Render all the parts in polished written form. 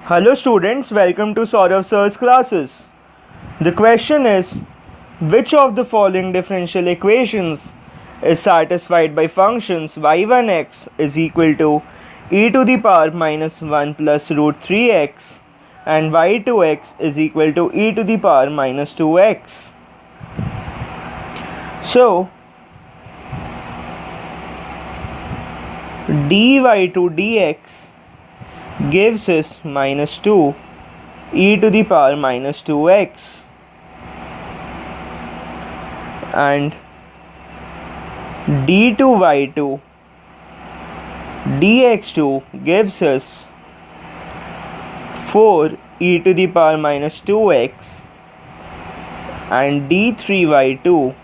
Hello students, welcome to Sourav Sir's classes. The question is, which of the following differential equations is satisfied by functions y1x is equal to e to the power minus 1 plus root 3x and y2x is equal to e to the power minus 2x. So, dy to dx gives us minus 2 e to the power minus 2x, and d2y2 dx2 gives us 4 e to the power minus 2x, and d3y2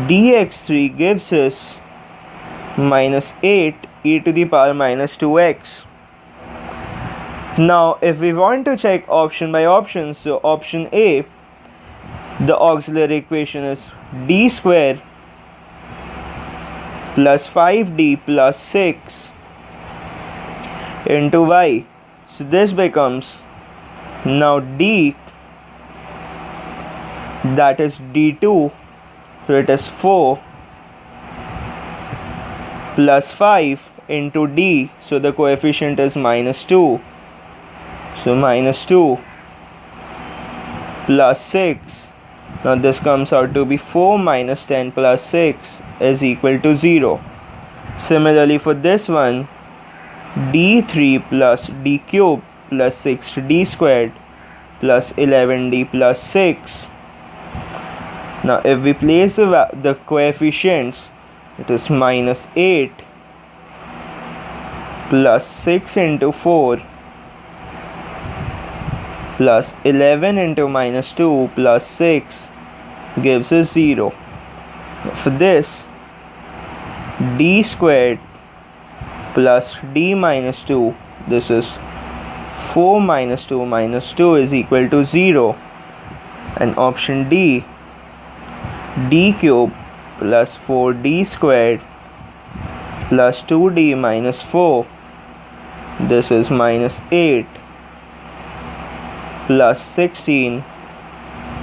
dx3 gives us minus 8 e to the power minus 2x. Now if we want to check option by option, so option A, the auxiliary equation is d square plus 5d plus 6 into y. So this becomes now d, that is d2, so it is 4 plus 5 into d, so the coefficient is minus 2, so minus 2 plus 6, now this comes out to be 4 minus 10 plus 6 is equal to 0. Similarly for this one, d3 plus d cube plus 6d squared plus 11d plus 6. Now if we place the coefficients, it is minus 8 plus 6 into 4 plus 11 into minus 2 plus 6 gives us 0. For this, d squared plus d minus 2, this is 4 minus 2 is equal to 0, and option D, d cube plus 4d squared plus 2d minus 4, this is minus 8 plus 16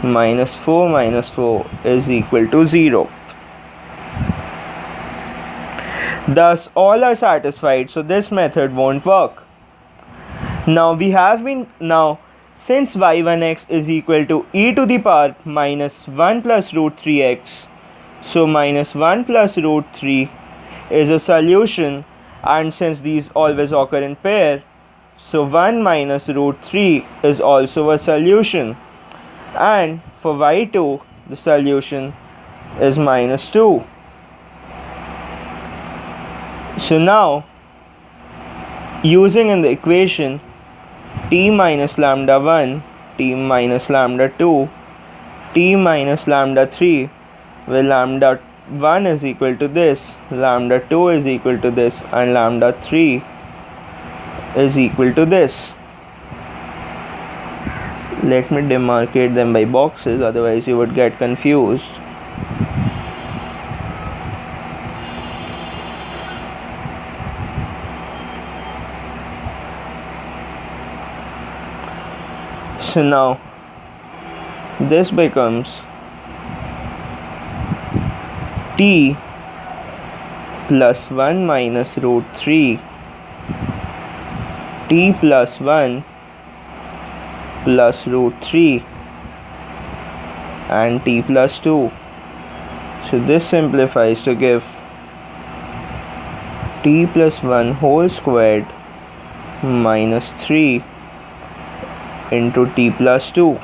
minus 4 is equal to 0. Thus all are satisfied, so this method won't work. Now since y1x is equal to e to the power minus 1 plus root 3x, so minus 1 plus root 3 is a solution, and since these always occur in pair, so 1 minus root 3 is also a solution, and for y2 the solution is minus 2. So now, using in the equation t minus lambda 1, t minus lambda 2, t minus lambda 3, where lambda 1 is equal to this, lambda 2 is equal to this, and lambda 3 is equal to this. Let me demarcate them by boxes, otherwise you would get confused. So now this becomes t plus 1 minus root 3, t plus 1 plus root 3, and t plus 2. So this simplifies to give t plus 1 whole squared minus 3 into t plus 2.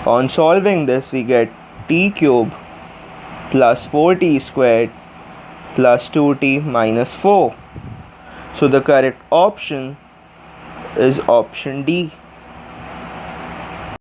On solving this, we get t cube plus 4t squared plus 2t minus 4. So the correct option is option D.